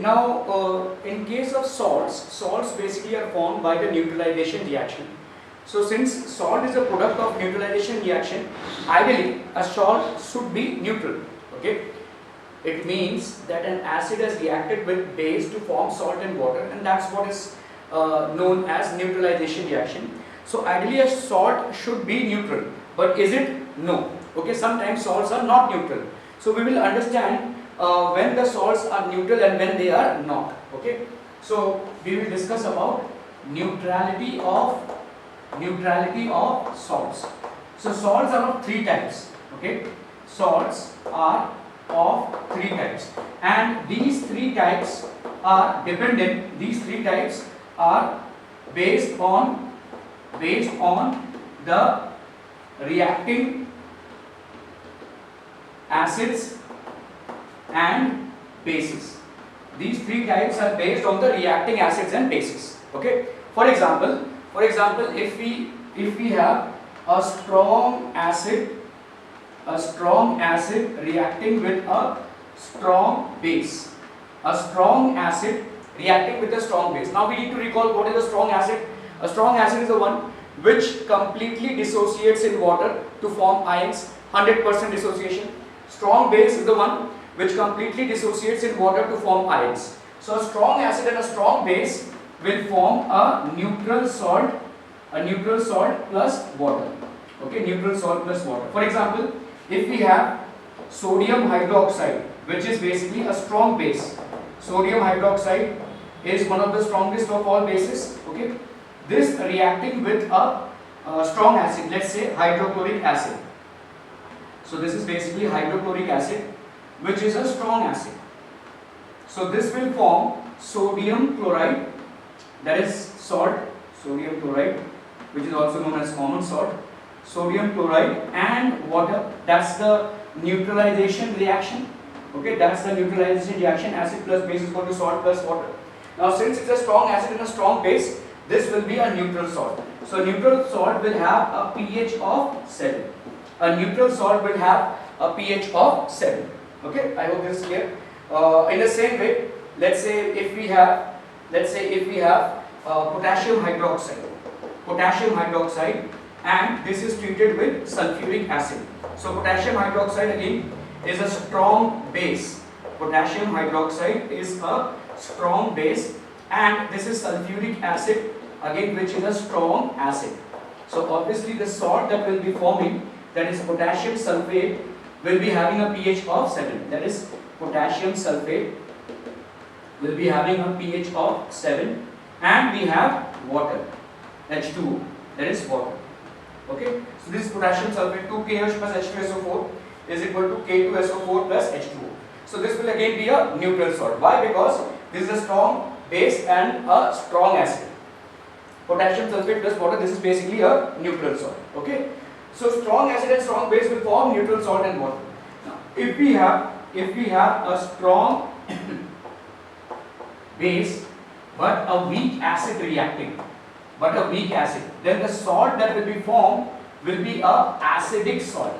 Now, in case of salts basically are formed by the neutralization reaction. So since salt is a product of neutralization reaction, ideally a salt should be neutral. Okay, it means that an acid has reacted with base to form salt and water, and that's what is known as neutralization reaction. So ideally a salt should be neutral, but is it? No. Okay, sometimes salts are not neutral. So we will understand when the salts are neutral and when they are not. Okay, so we will discuss about neutrality of salts. So salts are of three types. Okay, salts are of three types, and these three types are dependent. These three types are based on the reacting acids and bases. These three types are based on the reacting acids and bases. Okay, for example, if we have a strong acid reacting with a strong base, now we need to recall what is a strong acid. A strong acid is the one which completely dissociates in water to form ions, 100% dissociation. Strong base is the one which completely dissociates in water to form ions. So a strong acid and a strong base will form a neutral salt plus water. Okay, neutral salt plus water. For example, if we have sodium hydroxide, which is basically a strong base. Sodium hydroxide is one of the strongest of all bases. Okay, this reacting with a strong acid, let's say hydrochloric acid. So this is basically hydrochloric acid, which is a strong acid. So this will form sodium chloride, that is salt, sodium chloride, which is also known as common salt. Sodium chloride and water, that's the neutralization reaction. Okay, that's the neutralization reaction, acid plus base is equal to salt plus water. Now since it's a strong acid and a strong base, this will be a neutral salt. So neutral salt will have a pH of 7. A neutral salt will have a pH of 7. Okay, I hope this is clear. In the same way, let's say if we have potassium hydroxide, and this is treated with sulfuric acid. So potassium hydroxide again is a strong base. Potassium hydroxide is a strong base, and this is sulfuric acid again, which is a strong acid. So obviously the salt that will be forming, that is potassium sulfate, will be having a pH of 7. That is potassium sulfate will be having a pH of 7, and we have water, H2O, that is water. Okay, so this is potassium sulfate, 2KH plus H2SO4 is equal to K2SO4 plus H2O. So this will again be a neutral salt. Why? Because this is a strong base and a strong acid. Potassium sulfate plus water, this is basically a neutral salt. Okay, so strong acid and strong base will form neutral salt and water. Now, if we have a strong base but a weak acid reacting, then the salt that will be formed will be a acidic salt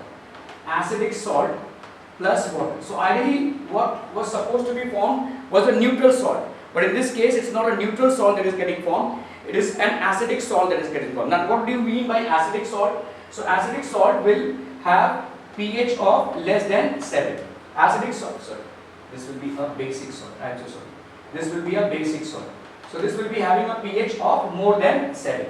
plus water. So ideally what was supposed to be formed was a neutral salt, but in this case it's not a neutral salt that is getting formed, it is an acidic salt that is getting formed. Now what do you mean by acidic salt? So acidic salt will have pH of less than 7. Acidic salt, sorry, this will be a basic salt, I am so sorry, this will be a basic salt. So this will be having a pH of more than 7.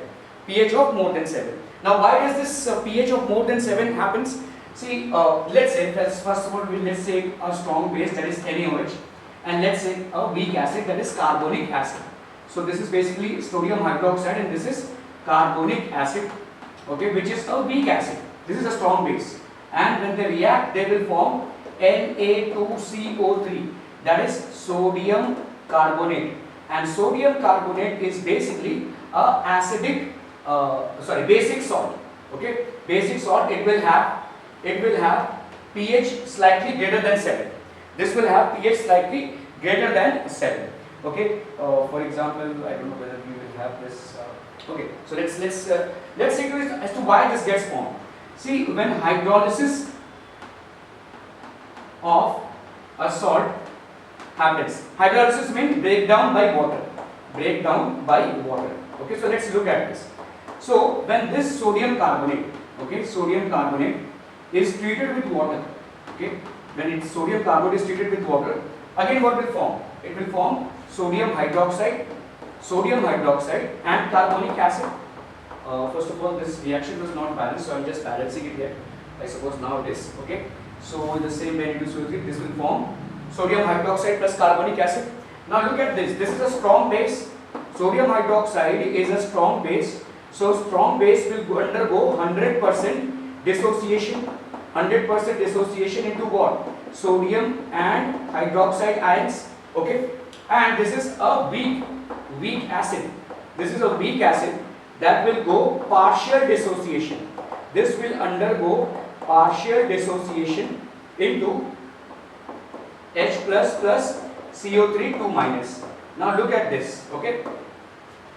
pH of more than 7. Now why does this pH of more than 7 happens? See, let's say, first of all, let's say a strong base, that is NaOH, and let's say a weak acid, that is carbonic acid. So this is basically sodium hydroxide and this is carbonic acid, okay, which is a weak acid. This is a strong base, and when they react they will form Na2CO3, that is sodium carbonate, and sodium carbonate is basically a acidic basic salt. Okay, basic salt, it will have pH slightly greater than 7. This will have pH slightly greater than 7. Okay, for example, I don't know whether we will have this. Okay, so let's see as to why this gets formed. See, when hydrolysis of a salt Hamlet's. Hydrolysis means breakdown by water. Breakdown by water. Okay, so let's look at this. So when this sodium carbonate, okay, sodium carbonate is treated with water, okay, when it's sodium carbonate is treated with water, again what will form? It will form sodium hydroxide and carbonic acid. First of all, this reaction was not balanced, so I'm just balancing it here. I suppose now it is. Okay, so the same way into CO3, this will form sodium hydroxide plus carbonic acid. Now look at this. This is a strong base. Sodium hydroxide is a strong base. So strong base will undergo 100% dissociation. 100% dissociation into what? Sodium and hydroxide ions. Okay, and this is a weak acid. This is a weak acid that will go partial dissociation. This will undergo partial dissociation into H plus plus CO3 2 minus. Now look at this. Okay,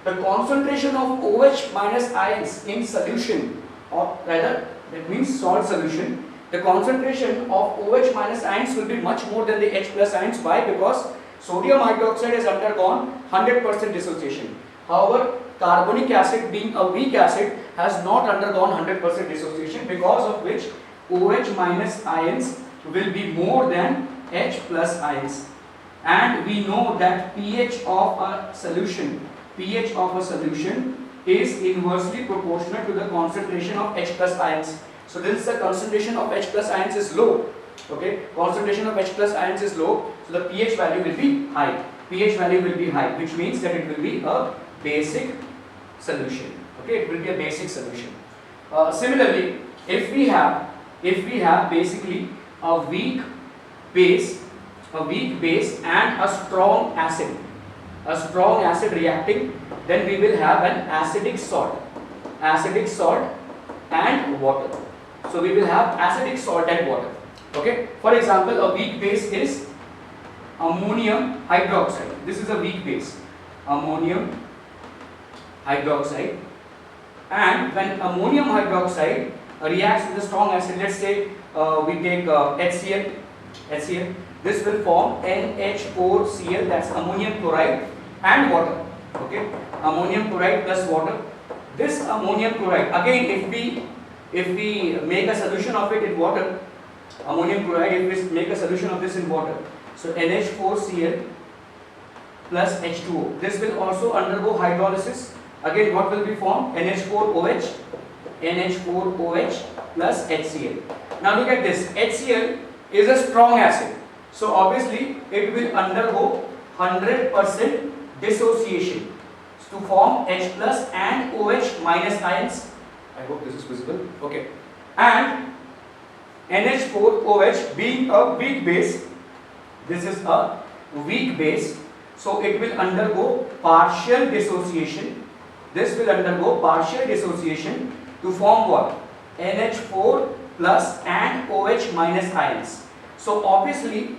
the concentration of OH minus ions in solution, or rather that means salt solution, the concentration of OH minus ions will be much more than the H plus ions. Why? Because sodium hydroxide has undergone 100% dissociation. However, carbonic acid, being a weak acid, has not undergone 100% dissociation, because of which OH minus ions will be more than H plus ions. And we know that pH of a solution is inversely proportional to the concentration of H plus ions. So this is the concentration of H plus ions is low. Okay, concentration of H plus ions is low, so the pH value will be high. pH value will be high, which means that it will be a basic solution. Okay, it will be a basic solution. Similarly, if we have basically a weak base and a strong acid reacting, then we will have an acidic salt and water. So we will have acidic salt and water. Okay, for example, a weak base is ammonium hydroxide. This is a weak base, ammonium hydroxide, and when ammonium hydroxide reacts with a strong acid, let's say we take HCl, this will form NH4Cl, that's ammonium chloride and water. Okay, ammonium chloride plus water. This ammonium chloride, again, if we make a solution of it in water, ammonium chloride, if we make a solution of this in water, so NH4Cl plus H2O, this will also undergo hydrolysis. Again, what will be formed? NH4OH plus HCl. Now look at this. HCl is a strong acid, so obviously it will undergo 100% dissociation to form H plus and OH minus ions. I hope this is visible. Okay, and NH4OH being a weak base, this is a weak base, so it will undergo partial dissociation. This will undergo partial dissociation to form what? NH4 plus and OH minus ions. So obviously,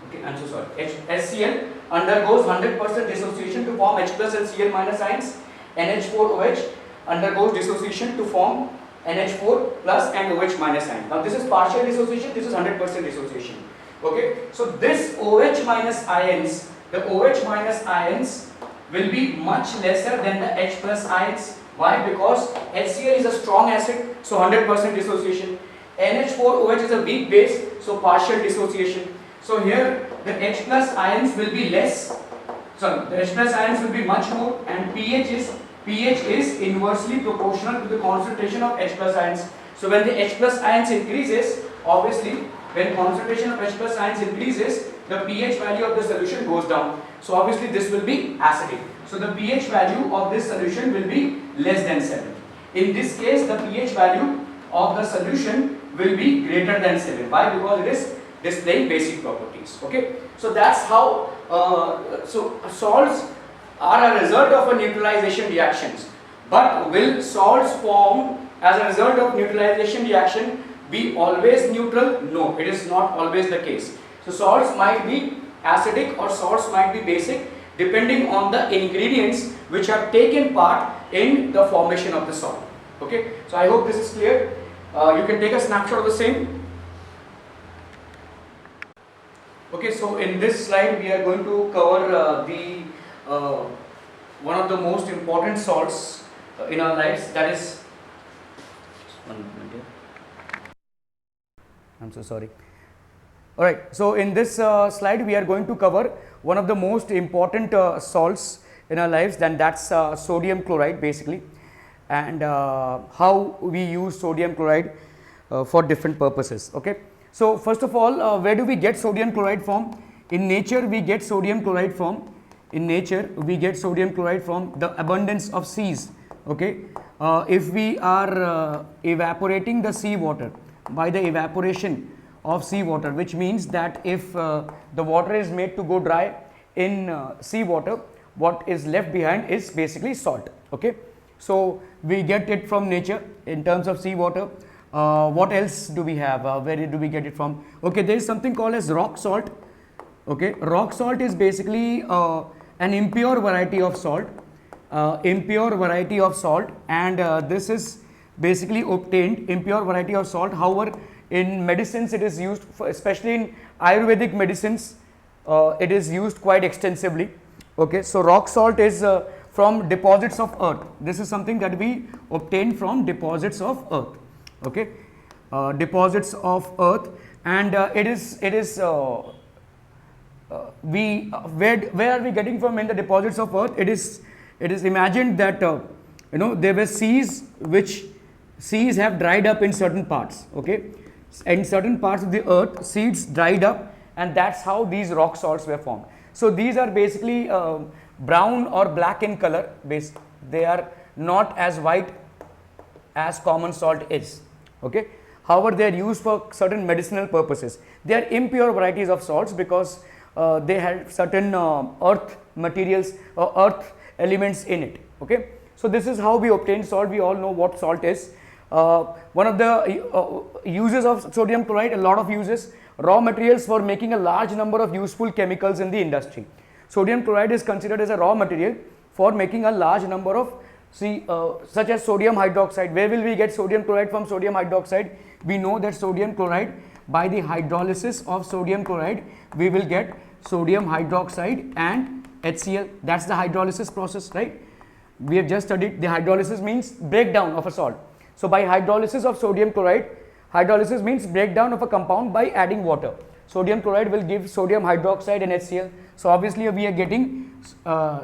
okay, I'm so sorry. HCl undergoes 100% dissociation to form H plus and Cl minus ions. NH4OH undergoes dissociation to form NH4 plus and OH minus ion. Now this is partial dissociation, this is 100% dissociation. Okay, so this OH minus ions, the OH minus ions will be much lesser than the H plus ions. Why? Because HCl is a strong acid, so 100% dissociation. NH4OH is a weak base, so partial dissociation. So here the H plus ions will be less. Sorry, the H plus ions will be much more, and pH is inversely proportional to the concentration of H plus ions. So when the H plus ions increases, obviously when concentration of H plus ions increases, the pH value of the solution goes down. So obviously this will be acidic. So the pH value of this solution will be less than 7. In this case, the pH value of the solution will be greater than 7. Why? Because it is displaying basic properties. Okay, so that's how so salts are a result of a neutralization reactions. But will salts formed as a result of neutralization reaction be always neutral? No, it is not always the case. So salts might be acidic or salts might be basic depending on the ingredients which have taken part in the formation of the salt. Okay, so I hope this is clear. You can take a snapshot of the same. Okay, so in this slide we are going to cover the one of the most important salts in our lives, that is, one moment here. I'm so sorry. Alright, so in this slide we are going to cover one of the most important salts in our lives, then that's sodium chloride basically, and how we use sodium chloride for different purposes. Okay, so first of all, where do we get sodium chloride from? In nature we get sodium chloride from the abundance of seas. Okay, if we are evaporating the sea water by the evaporation of sea water, which means that if the water is made to go dry in sea water, what is left behind is basically salt. Okay, so we get it from nature in terms of sea water. What else do we have? Where do we get it from? Okay, there is something called as rock salt. Okay, rock salt is basically an impure variety of salt, and this is basically obtained, impure variety of salt. However, in medicines it is used for, especially in Ayurvedic medicines, it is used quite extensively. Okay, so rock salt is from deposits of earth. This is something that we obtain from deposits of earth. Okay, deposits of earth, and it is where are we getting from in the deposits of earth? It is imagined that there were seas have dried up in certain parts. Okay, in certain parts of the earth seas dried up, and that's how these rock salts were formed. So these are basically brown or black in color. They are not as white as common salt is. Okay, however, they are used for certain medicinal purposes. They are impure varieties of salts because they have certain earth materials or earth elements in it. Okay, so this is how we obtain salt. We all know what salt is. One of the uses of sodium chloride, a lot of uses, raw materials for making a large number of useful chemicals in the industry. Sodium chloride is considered as a raw material for making a large number of such as sodium hydroxide. Where will we get sodium chloride from? Sodium hydroxide. We know that sodium chloride, by the hydrolysis of sodium chloride, we will get sodium hydroxide and HCl. That's the hydrolysis process, right? We have just studied the hydrolysis means breakdown of a salt. So by hydrolysis of sodium chloride, hydrolysis means breakdown of a compound by adding water. Sodium chloride will give sodium hydroxide and HCl. So obviously we are getting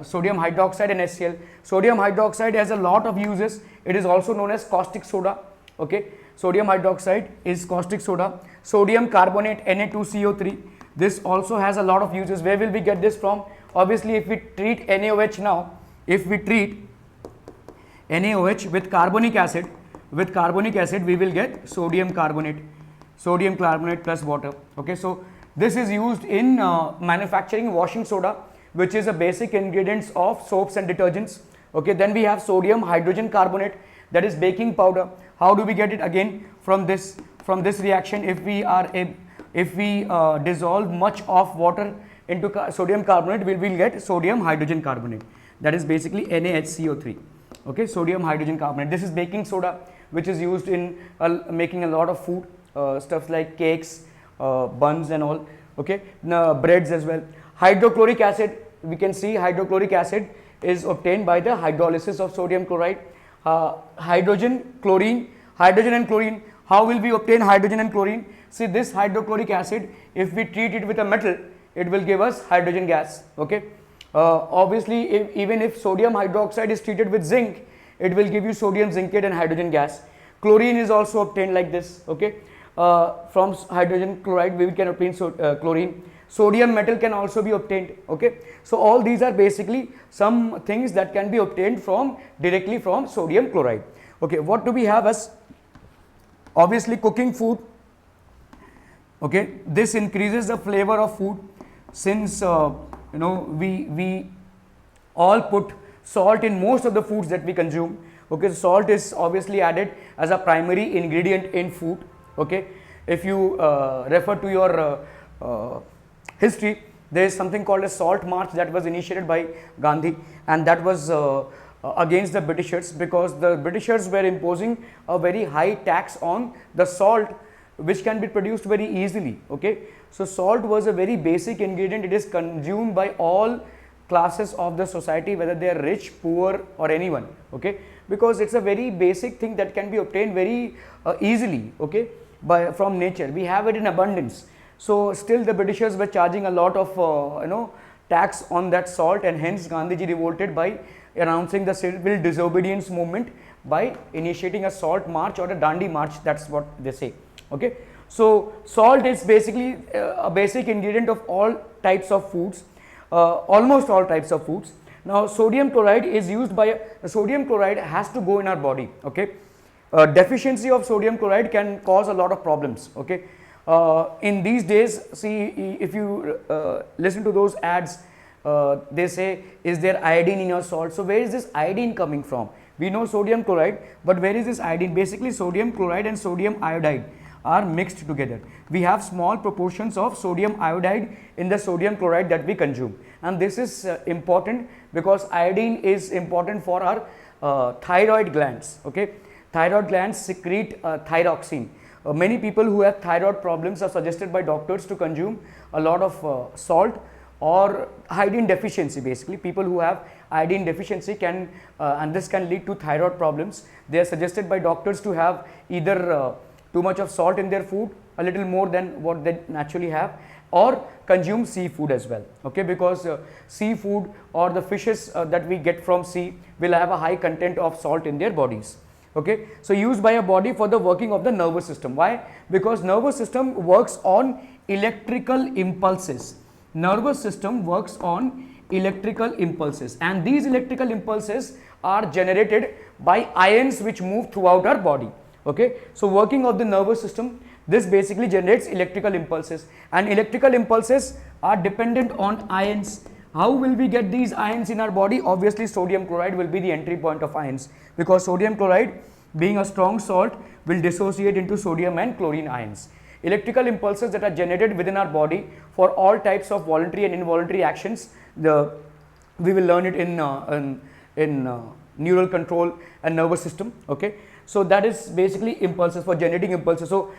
sodium hydroxide and HCl. Sodium hydroxide has a lot of uses. It is also known as caustic soda. Okay, sodium hydroxide is caustic soda. Sodium carbonate, Na2CO3. This also has a lot of uses. Where will we get this from? Obviously, if we treat NaOH now, if we treat NaOH with carbonic acid, we will get sodium carbonate plus water. Okay, so this is used in manufacturing washing soda, which is a basic ingredients of soaps and detergents. Okay, then we have sodium hydrogen carbonate, that is baking powder. How do we get it? Again, from this reaction, if we dissolve much of water into sodium carbonate, we will get sodium hydrogen carbonate, that is basically NaHCO3. Okay, sodium hydrogen carbonate. This is baking soda, which is used in making a lot of food, stuff like cakes, buns and all. Okay, breads as well. Hydrochloric acid, we can see hydrochloric acid is obtained by the hydrolysis of sodium chloride. Hydrogen and chlorine. How will we obtain hydrogen and chlorine? See, this hydrochloric acid, if we treat it with a metal, it will give us hydrogen gas. Okay, obviously even if sodium hydroxide is treated with zinc, it will give you sodium zincate and hydrogen gas. Chlorine is also obtained like this. Okay, from hydrogen chloride we can obtain chlorine. Sodium metal can also be obtained. Okay, so all these are basically some things that can be obtained directly from sodium chloride. Okay, what do we have as? Obviously cooking food. Okay, this increases the flavor of food, since we all put salt in most of the foods that we consume. Okay, so salt is obviously added as a primary ingredient in food. Okay, if you refer to your history, there is something called a salt march that was initiated by Gandhi, and that was against the Britishers, because the Britishers were imposing a very high tax on the salt which can be produced very easily. Okay, so salt was a very basic ingredient. It is consumed by all classes of the society, whether they are rich, poor, or anyone. Okay, because it's a very basic thing that can be obtained very easily. Okay, from nature. We have it in abundance. So still the Britishers were charging a lot of tax on that salt, and hence Gandhiji revolted by announcing the civil disobedience movement by initiating a salt march or a Dandi march. That's what they say. Okay, so salt is basically a basic ingredient of all types of foods, almost all types of foods. Now sodium chloride is used by, sodium chloride has to go in our body. Okay, deficiency of sodium chloride can cause a lot of problems. Okay, in these days, see, if you listen to those ads, they say, is there iodine in your salt? So where is this iodine coming from? We know sodium chloride, but where is this iodine? Basically sodium chloride and sodium iodide are mixed together. We have small proportions of sodium iodide in the sodium chloride that we consume, and this is important because iodine is important for our thyroid glands. Okay, thyroid glands secrete thyroxine. Many people who have thyroid problems are suggested by doctors to consume a lot of salt or iodine deficiency. Basically people who have iodine deficiency can and this can lead to thyroid problems. They are suggested by doctors to have either too much of salt in their food, a little more than what they naturally have, or consume seafood as well. Okay, because seafood or the fishes that we get from sea will have a high content of salt in their bodies. Okay, so used by a body for the working of the nervous system. Why? Because nervous system works on electrical impulses. Nervous system works on electrical impulses, and these electrical impulses are generated by ions which move throughout our body. Okay, so working of the nervous system, this basically generates electrical impulses, and electrical impulses are dependent on ions. How will we get these ions in our body? Obviously sodium chloride will be the entry point of ions, because sodium chloride, being a strong salt, will dissociate into sodium and chlorine ions. Electrical impulses that are generated within our body for all types of voluntary and involuntary actions, we will learn it in neural control and nervous system. Okay, so that is basically impulses, for generating impulses. So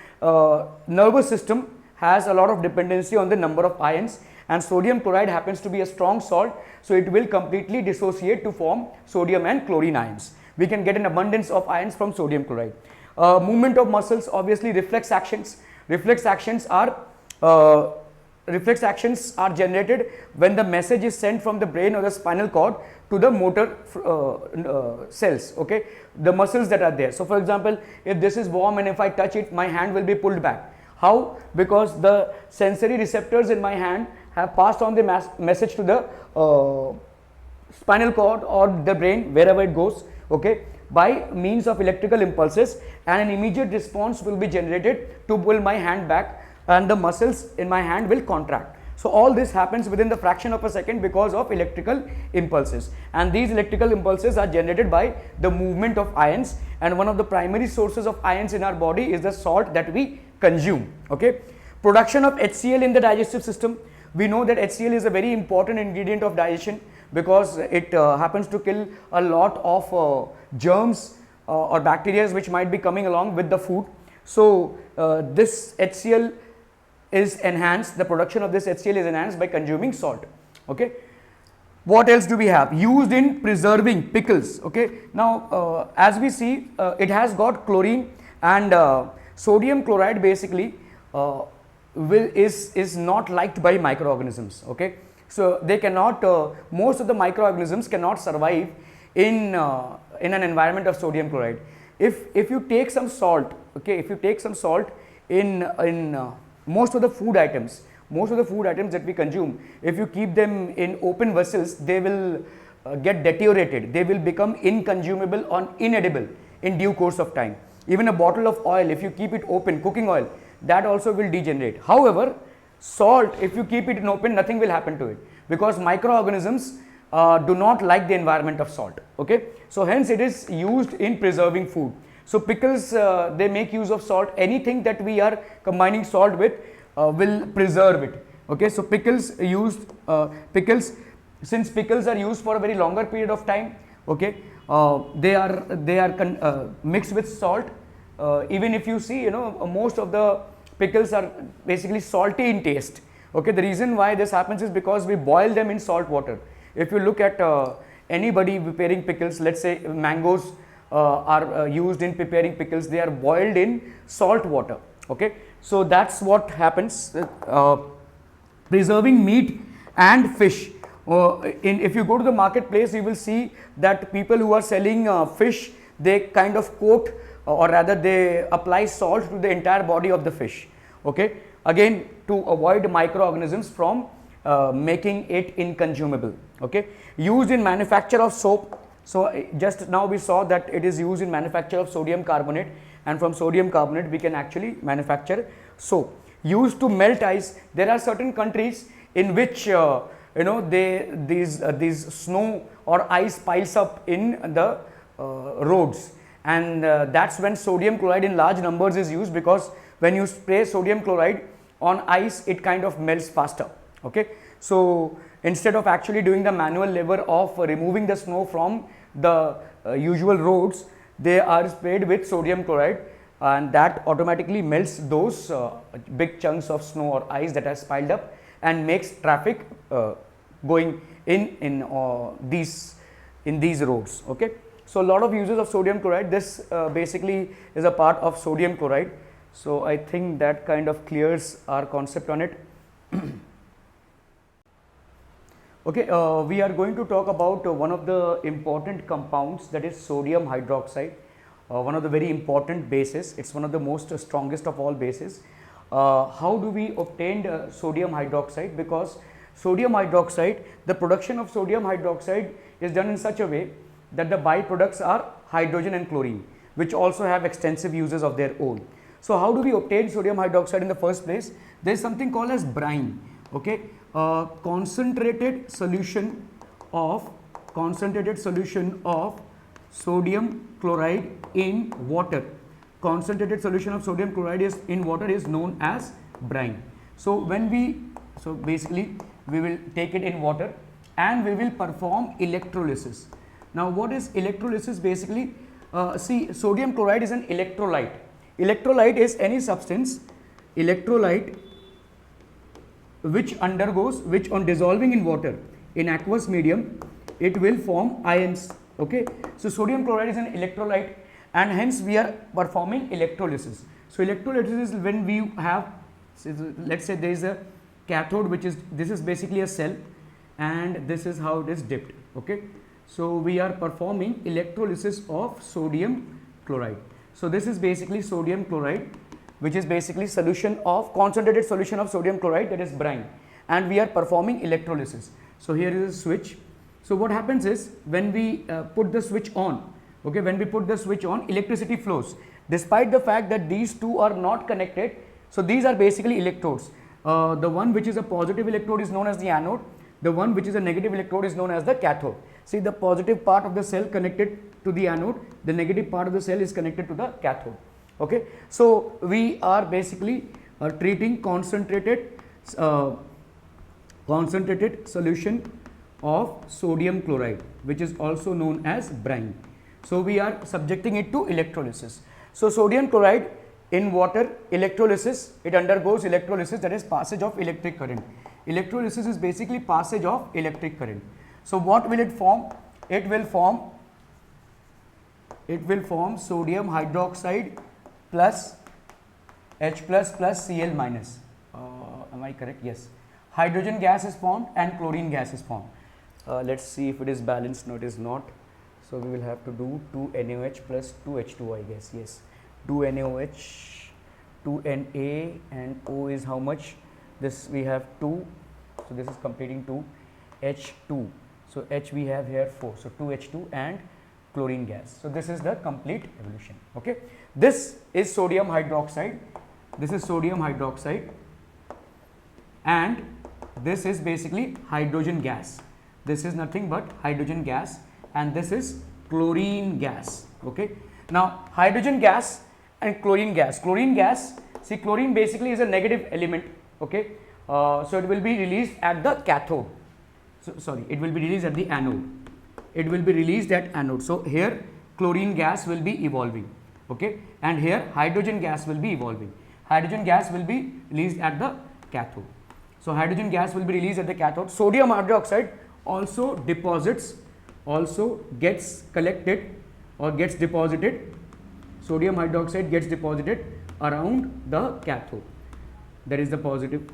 nervous system has a lot of dependency on the number of ions, and sodium chloride happens to be a strong salt, so it will completely dissociate to form sodium and chlorine ions. We can get an abundance of ions from sodium chloride. Movement of muscles, obviously reflex actions. Reflex actions are generated when the message is sent from the brain or the spinal cord to the motor cells. Okay, the muscles that are there. So for example, if this is warm and if I touch it, my hand will be pulled back. How? Because the sensory receptors in my hand have passed on the message to the spinal cord or the brain, wherever it goes. Okay, by means of electrical impulses, and an immediate response will be generated to pull my hand back, and the muscles in my hand will contract. So all this happens within the fraction of a second because of electrical impulses, and these electrical impulses are generated by the movement of ions, and one of the primary sources of ions in our body is the salt that we consume. Okay, production of HCl in the digestive system. We know that HCl is a very important ingredient of digestion, because it happens to kill a lot of germs or bacteria which might be coming along with the food. So this HCl is enhanced, the production of this HCl is enhanced by consuming salt. Okay, what else do we have? Used in preserving pickles. Okay, now as we see, it has got chlorine, and sodium chloride basically is not liked by microorganisms. Okay, so they cannot, most of the microorganisms cannot survive in an environment of sodium chloride. If you take some salt, okay, if you take some salt in most of the food items that we consume, if you keep them in open vessels, they will get deteriorated. They will become inconsumable or inedible in due course of time. Even a bottle of oil, if you keep it open, cooking oil, that also will degenerate. However, salt, if you keep it in open, nothing will happen to it, because microorganisms do not like the environment of salt. Okay, so hence it is used in preserving food. So pickles, they make use of salt. Anything that we are combining salt with will preserve it. Okay, so pickles since pickles are used for a very longer period of time, okay, they are mixed with salt. Even if you see, most of the pickles are basically salty in taste. Okay, the reason why this happens is because we boil them in salt water. If you look at anybody preparing pickles, let's say mangoes are used in preparing pickles, they are boiled in salt water. Okay, so that's what happens. Preserving meat and fish. If you go to the marketplace, you will see that people who are selling fish, they kind of coat or rather they apply salt to the entire body of the fish. Okay, again to avoid microorganisms from making it inconsumable. Okay, used in manufacture of soap. So just now we saw that it is used in manufacture of sodium carbonate, and from sodium carbonate we can actually manufacture soap. Used to melt ice. There are certain countries in which these snow or ice piles up in the roads, and that's when sodium chloride in large numbers is used, because when you spray sodium chloride on ice, it kind of melts faster. Okay, so instead of actually doing the manual labor of removing the snow from the usual roads, they are sprayed with sodium chloride, and that automatically melts those big chunks of snow or ice that has piled up and makes traffic going in these roads. Okay, so a lot of uses of sodium chloride. This basically is a part of sodium chloride. So I think that kind of clears our concept on it. Okay, we are going to talk about one of the important compounds, that is sodium hydroxide, one of the very important bases. It's one of the most strongest of all bases. How do we obtain sodium hydroxide? Because sodium hydroxide, the production of sodium hydroxide is done in such a way that the byproducts are hydrogen and chlorine, which also have extensive uses of their own. So how do we obtain sodium hydroxide in the first place? There is something called as brine. Okay, concentrated solution of sodium chloride in water. Concentrated solution of sodium chloride in water is known as brine. So basically we will take it in water and we will perform electrolysis. Now what is electrolysis? Basically, see, sodium chloride is an electrolyte. Electrolyte is any substance, electrolyte, which on dissolving in water in aqueous medium, it will form ions. Okay, so sodium chloride is an electrolyte, and hence we are performing electrolysis. So electrolysis is when we have, let's say there is a cathode, this is basically a cell, and this is how it is dipped. Okay, so we are performing electrolysis of sodium chloride. So this is basically sodium chloride, which is basically concentrated solution of sodium chloride, that is brine, and we are performing electrolysis. So here is a switch. So what happens is, when we put the switch on, okay, when we put the switch on, electricity flows despite the fact that these two are not connected. So these are basically electrodes. The one which is a positive electrode is known as the anode, the one which is a negative electrode is known as the cathode. See, the positive part of the cell connected to the anode, the negative part of the cell is connected to the cathode. Okay, so we are basically treating concentrated solution of sodium chloride, which is also known as brine. So we are subjecting it to electrolysis. So sodium chloride in water, electrolysis, it undergoes electrolysis, that is passage of electric current. Electrolysis is basically passage of electric current. So what will it form? It will form sodium hydroxide plus H plus Cl minus. Am I correct? Yes. Hydrogen gas is formed and chlorine gas is formed. Let's see if it is balanced. No, it is not. So we will have to do 2NaOH plus 2H2O, I guess. Yes, 2NaOH, 2Na, and O is how much? This we have 2. So this is completing 2. H2. So H we have here 4. So 2H2 and chlorine gas. So this is the complete evolution. Okay. This is sodium hydroxide. This is sodium hydroxide, and this is basically hydrogen gas. This is nothing but hydrogen gas, and this is chlorine gas. Okay. Now hydrogen gas and chlorine gas. Chlorine gas, see, chlorine basically is a negative element. Okay. So it will be released at the cathode. So sorry, it will be released at the anode. It will be released at anode. So here chlorine gas will be evolving. Okay. And here hydrogen gas will be evolving. hydrogen gas will be released at the cathode. So hydrogen gas will be released at the cathode. Sodium hydroxide also deposits, also gets collected or gets deposited. Sodium hydroxide gets deposited around the cathode. That is the positive,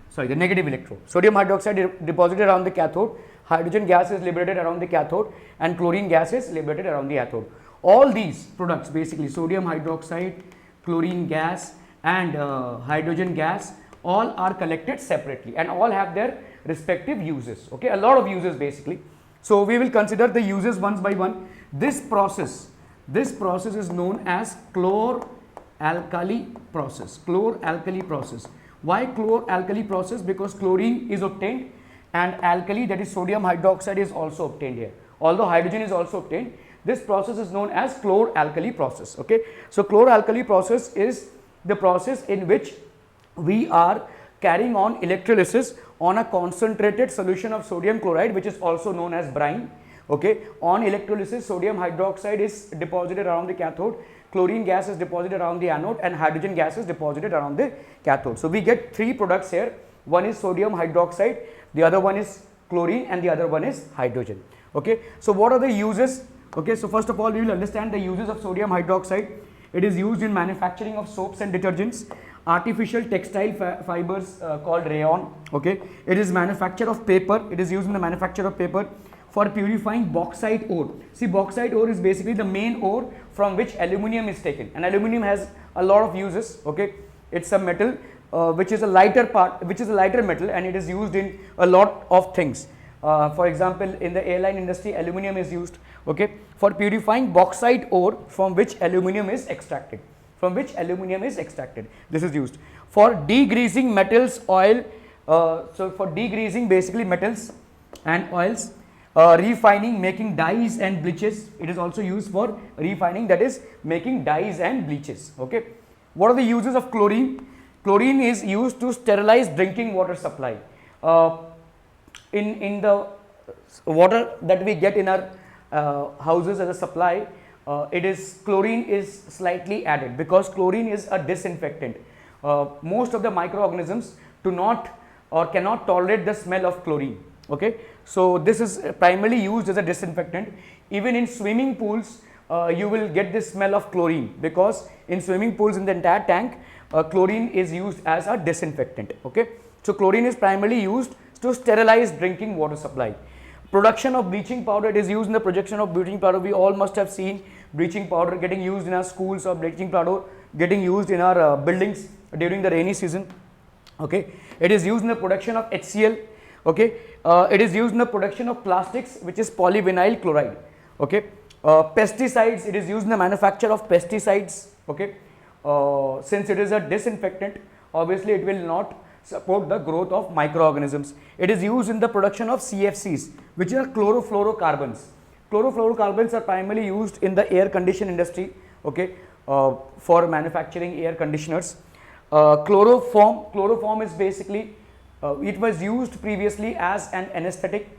sorry, the negative electrode. Sodium hydroxide deposited around the cathode, hydrogen gas is liberated around the cathode, and chlorine gas is liberated around the anode. All these products, basically sodium hydroxide, chlorine gas, and hydrogen gas, all are collected separately and all have their respective uses. Okay, a lot of uses basically. So we will consider the uses one by one. This process is known as chlor-alkali process. Chlor-alkali process. Why chlor-alkali process? Because chlorine is obtained and alkali, that is sodium hydroxide, is also obtained here. Although hydrogen is also obtained, this process is known as chlor-alkali process. Okay, so chlor-alkali process is the process in which we are carrying on electrolysis on a concentrated solution of sodium chloride, which is also known as brine. Okay, on electrolysis, sodium hydroxide is deposited around the cathode, chlorine gas is deposited around the anode, and hydrogen gas is deposited around the cathode. So we get three products here. One is sodium hydroxide, the other one is chlorine, and the other one is hydrogen. Okay, so what are the uses? Okay, so first of all we will understand the uses of sodium hydroxide. It is used in manufacturing of soaps and detergents, artificial textile fibers called rayon. Okay, it is manufacture of paper. It is used in the manufacture of paper. For purifying bauxite ore. See, bauxite ore is basically the main ore from which aluminium is taken, and aluminium has a lot of uses. Okay, it's a metal which is a lighter metal, and it is used in a lot of things. For example, in the airline industry, aluminium is used. Okay, for purifying bauxite ore from which aluminium is extracted. This is used for degreasing metals, oil. So for degreasing basically metals and oils. Refining, making dyes and bleaches. It is also used for refining, that is making dyes and bleaches. Okay, what are the uses of chlorine? Chlorine is used to sterilize drinking water supply. In the water that we get in our houses as a supply, chlorine is slightly added because chlorine is a disinfectant. Most of the microorganisms do not or cannot tolerate the smell of chlorine. Okay, so this is primarily used as a disinfectant. Even in swimming pools, you will get this smell of chlorine because in swimming pools in the entire tank, chlorine is used as a disinfectant. Okay, so chlorine is primarily used to sterilize drinking water supply. Production of bleaching powder, it is used in the production of bleaching powder. We all must have seen bleaching powder getting used in our schools or bleaching powder getting used in our buildings during the rainy season. Okay, it is used in the production of HCl. Okay, it is used in the production of plastics, which is polyvinyl chloride. Okay, pesticides, it is used in the manufacture of pesticides. Okay, since it is a disinfectant, obviously it will not support the growth of microorganisms. It is used in the production of CFCs, which are chlorofluorocarbons. Chlorofluorocarbons are primarily used in the air condition industry. Okay, for manufacturing air conditioners. Chloroform is basically it was used previously as an anesthetic.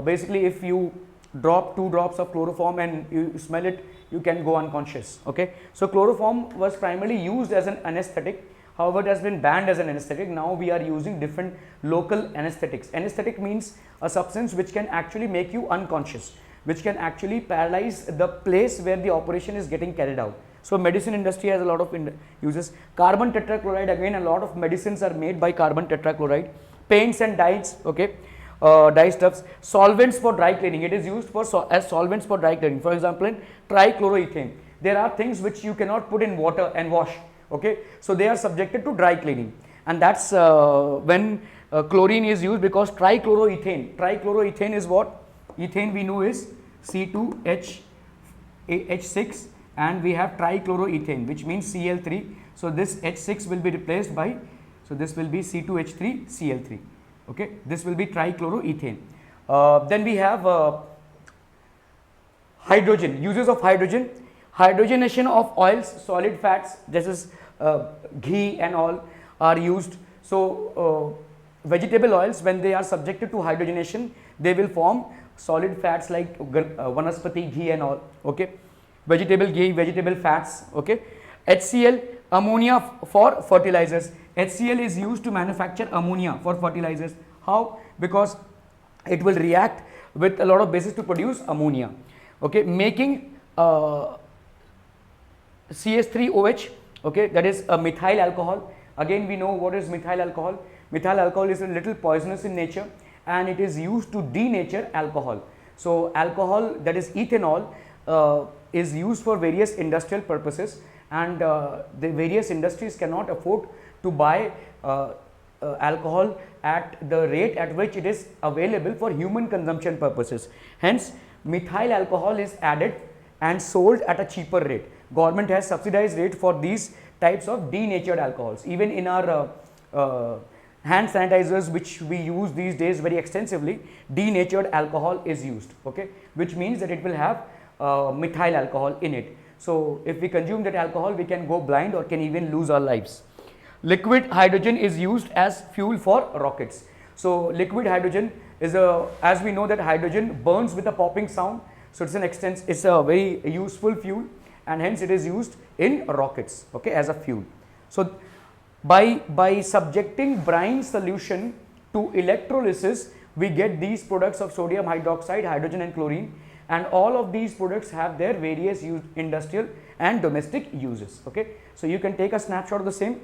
Basically, if you drop 2 drops of chloroform and you smell it, you can go unconscious. Okay, so chloroform was primarily used as an anesthetic. However, it has been banned as an anesthetic. Now we are using different local anesthetics. Anesthetic means a substance which can actually make you unconscious, which can actually paralyze the place where the operation is getting carried out. So medicine industry has a lot of uses. Carbon tetrachloride, again a lot of medicines are made by carbon tetrachloride. Paints and dyes, okay, dye stuffs. Solvents for dry cleaning, it is used for as solvents for dry cleaning. For example, in trichloroethane, there are things which you cannot put in water and wash. Okay, so they are subjected to dry cleaning, and that's when chlorine is used, because trichloroethane is what? Ethane we know is C2H6, and we have trichloroethane, which means Cl3. So this H6 will be replaced by, so this will be C2H3 Cl3. Okay, this will be trichloroethane. Then we have hydrogen, uses of hydrogen. Hydrogenation of oils, solid fats, this is ghee and all are used. So vegetable oils, when they are subjected to hydrogenation, they will form solid fats like vanaspati ghee and all. Okay, vegetable ghee, vegetable fats. Okay, HCl, ammonia for fertilizers. HCl is used to manufacture ammonia for fertilizers. How? Because it will react with a lot of bases to produce ammonia, okay, making CH3OH, okay, that is a methyl alcohol. Again, we know what is methyl alcohol. Methyl alcohol is a little poisonous in nature, and it is used to denature alcohol. So alcohol, that is ethanol, is used for various industrial purposes, and the various industries cannot afford to buy alcohol at the rate at which it is available for human consumption purposes. Hence, methyl alcohol is added and sold at a cheaper rate. Government has subsidized rate for these types of denatured alcohols. Even in our hand sanitizers, which we use these days very extensively, denatured alcohol is used, okay, which means that it will have methyl alcohol in it. So if we consume that alcohol, we can go blind or can even lose our lives. Liquid hydrogen is used as fuel for rockets. So liquid hydrogen is as we know that hydrogen burns with a popping sound, so it's a very useful fuel, and hence it is used in rockets, okay, as a fuel. So by subjecting brine solution to electrolysis, we get these products of sodium hydroxide, hydrogen and chlorine, and all of these products have their various industrial and domestic uses, okay. So you can take a snapshot of the same.